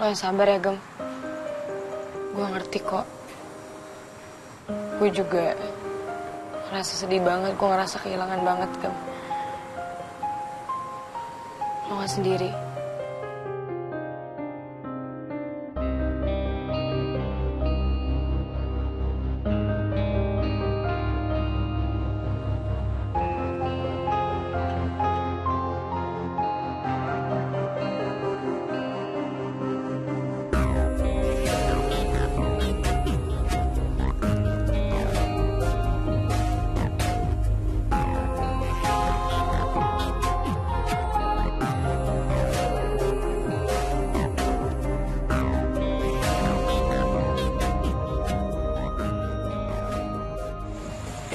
Lo yang sabar ya, Gem. Gue ngerti kok. Gue juga ngerasa sedih banget, gue ngerasa kehilangan banget, Gem. Lo gak sendiri.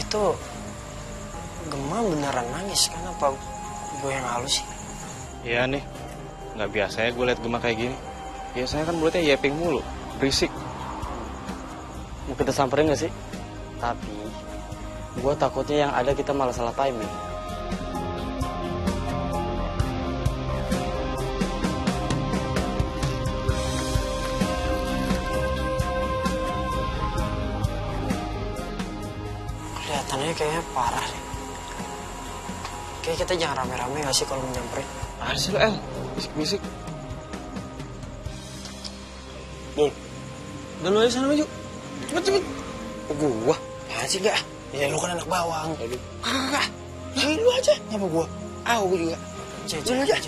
Itu Gemma beneran nangis kan, apa gue yang halus sih? Iya nih, nggak biasanya gue liat Gemma kayak gini. Biasanya kan mulutnya yeping mulu, berisik. Mau kita samperin gak sih? Tapi gue takutnya yang ada kita malah salah timing. Kelihatannya kayaknya parah deh. Kayak kita jangan rame-rame gak sih kalau mau nyamperin? Ada sih lo, El. Bisik-bisik. Bol, udah lu aja sana maju. Cepet. Gua? Ya sih gak? Ya lu kan anak bawang. Aduh. Kagak. Ya lu aja. Ngapa gua? Gue juga. Lu aja.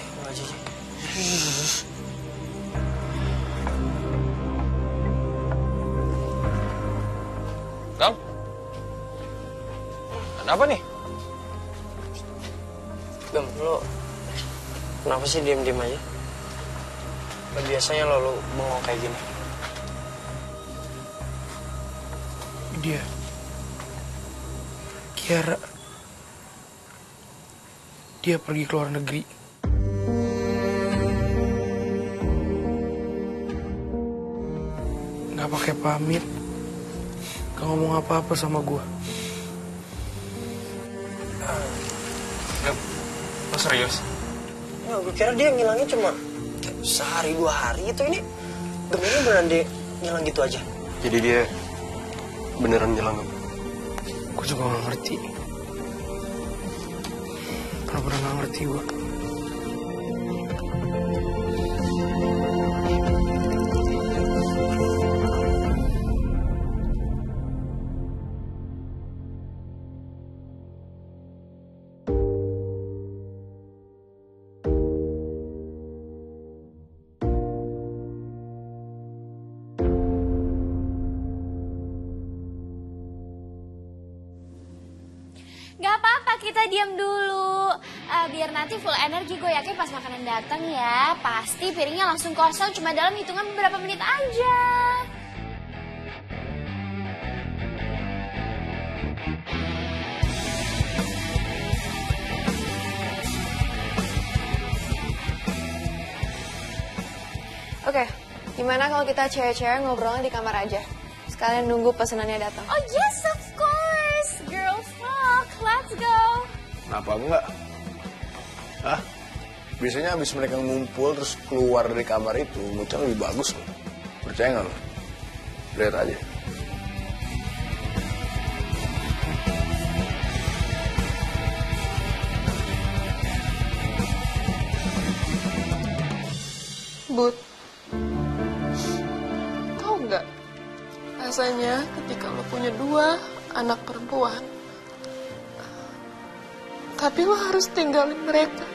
Gam? Ada apa nih? Gem, lu kenapa sih diem-diem aja? Gak biasanya lu bengong kayak gini. Dia Kiara, dia pergi ke luar negeri. Gak pakai pamit, gak ngomong apa-apa sama gue. Gam, lo serius? Nah, gue kira dia ngilangnya cuma sehari 2 hari itu. Ini Gem ini beneran dia ngilang gitu aja. Jadi dia beneran ngilang, Gem? Gue juga gak ngerti. Bener-bener gak ngerti gue. Gak apa-apa, kita diam dulu. Biar nanti full energi, gue yakin pas makanan datang ya, pasti piringnya langsung kosong cuma dalam hitungan beberapa menit aja. Oke, gimana kalau kita cewek-cewek ngobrolnya di kamar aja? Sekalian nunggu pesanannya datang. Oh yes, of course. Girls talk, let's go. Kenapa enggak? Hah? Biasanya abis mereka ngumpul terus keluar dari kamar itu, moodnya lebih bagus loh. Percaya nggak lo? Lihat aja. But, tau nggak rasanya ketika lo punya 2 anak perempuan, tapi lo harus tinggalin mereka,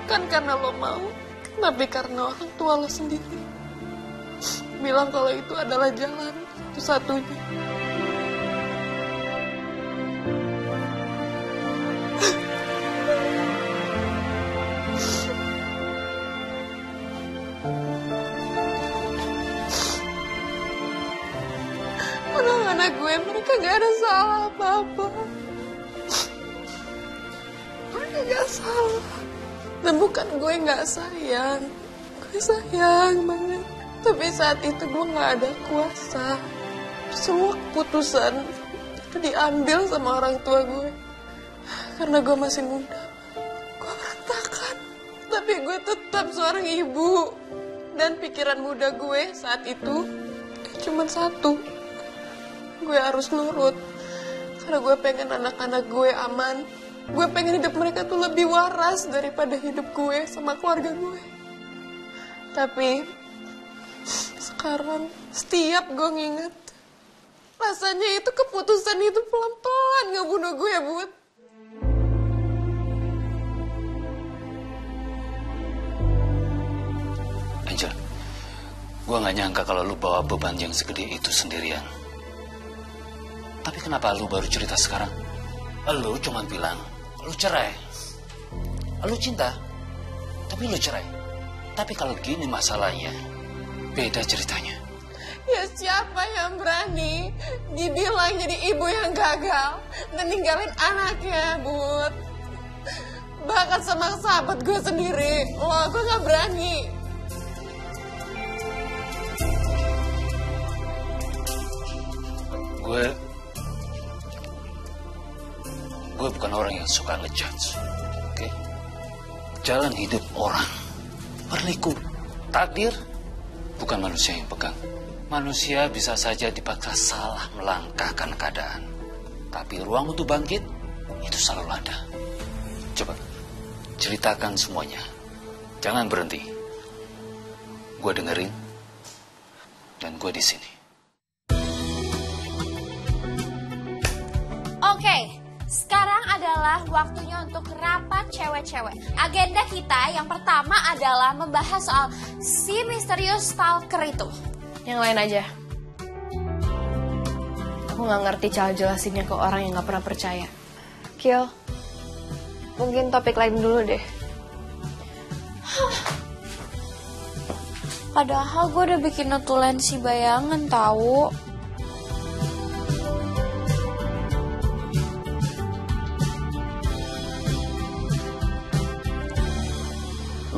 kan karena lo mau, tapi karena orang tua lo sendiri bilang kalau itu adalah jalan satu-satunya. Anak-anak gue, mereka gak ada salah apa-apa. Mereka gak salah. Dan bukan gue gak sayang. Gue sayang banget. Tapi saat itu gue gak ada kuasa. Semua keputusan itu diambil sama orang tua gue. Karena gue masih muda. Gue berantakan. Tapi gue tetap seorang ibu. Dan Dan pikiran muda gue saat itu cuma satu. Gue harus nurut. Karena gue pengen anak-anak gue aman. Gue pengen hidup mereka tuh lebih waras daripada hidup gue sama keluarga gue. Tapi sekarang setiap gue nginget, rasanya itu keputusan itu pelan-pelan ngebunuh gue, Bud. Angel, gue gak nyangka kalau lu bawa beban yang segede itu sendirian. Tapi kenapa lu baru cerita sekarang? Lu cuma bilang, lu cerai. Lu cinta, tapi lu cerai. Tapi kalau gini masalahnya, beda ceritanya. Ya siapa yang berani dibilang jadi ibu yang gagal dan ninggalin anaknya, Bud? Bahkan sama sahabat gue sendiri, gue gak berani. Gue bukan orang yang suka ngejudge, oke? Jalan hidup orang berliku. Takdir bukan manusia yang pegang. Manusia bisa saja dipaksa salah melangkahkan keadaan. Tapi ruang untuk bangkit itu selalu ada. Coba ceritakan semuanya. Jangan berhenti. Gue dengerin dan gue di sini. Oke, sekarang adalah waktunya untuk rapat cewek-cewek. Agenda kita yang pertama adalah membahas soal si misterius stalker itu. Yang lain aja. Aku nggak ngerti cara jelasinnya ke orang yang nggak pernah percaya. Kiel, mungkin topik lain dulu deh. Padahal gue udah bikin notulensi bayangan tahu.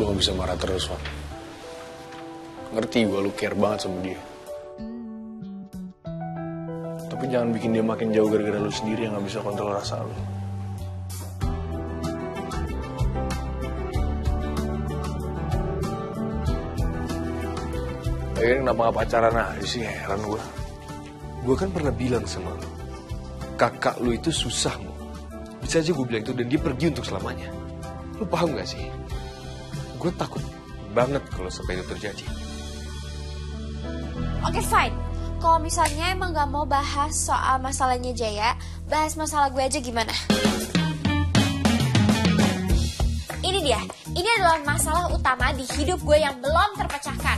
Lu gak bisa marah terus, Wan. Ngerti gue, lu care banget sama dia. Tapi jangan bikin dia makin jauh gara-gara lu sendiri yang gak bisa kontrol rasa lu. Akhirnya kenapa gak pacaran aja sih, heran gue. Gue kan pernah bilang sama lu, kakak lu itu susah, Mo. Bisa aja gue bilang itu dan dia pergi untuk selamanya. Lu paham gak sih? Gue takut banget kalau sampai itu terjadi. Oke, fine. Kalau misalnya emang gak mau bahas soal masalahnya Jaya, bahas masalah gue aja gimana? Ini dia. Ini adalah masalah utama di hidup gue yang belum terpecahkan.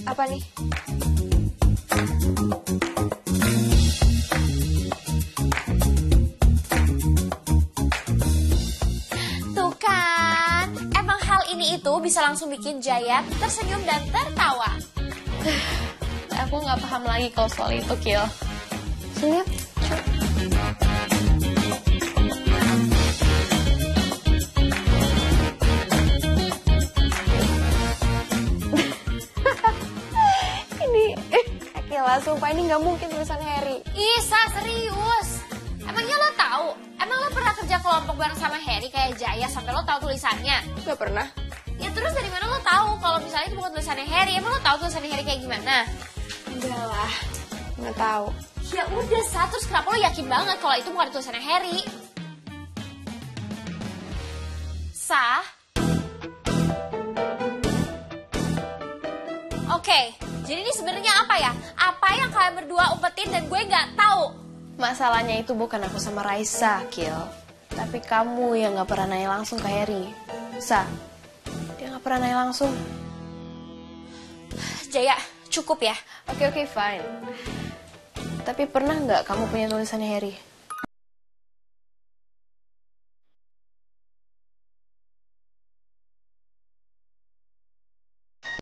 Apa nih? Tuh kan, emang hal ini itu bisa langsung bikin Jaya tersenyum dan tertawa. Aku nggak paham lagi kalau soal itu, Kiel. Sini ya. Kiel, sumpah ini nggak mungkin tulisan Harry. Isa, serius. Emangnya lo tahu? Emang lo pernah kerja kelompok bareng sama Harry kayak Jaya sampai lo tahu tulisannya? Gak pernah. Ya terus dari mana lo tahu kalau misalnya itu bukan tulisannya Harry? Emang lo tahu tulisannya Harry kayak gimana? Udah lah, nggak tahu. Ya udah, Sa, terus kenapa lo yakin banget kalau itu bukan tulisannya Harry? Sa? Oke, jadi ini sebenarnya apa ya? Apa yang kalian berdua umpetin dan gue nggak tahu? Masalahnya itu bukan aku sama Raisa, Kiel. Tapi kamu yang nggak pernah nanya langsung ke Harry. Sa, dia nggak pernah nanya langsung. Jaya, cukup ya. Oke, fine. Tapi pernah nggak kamu punya tulisannya Harry?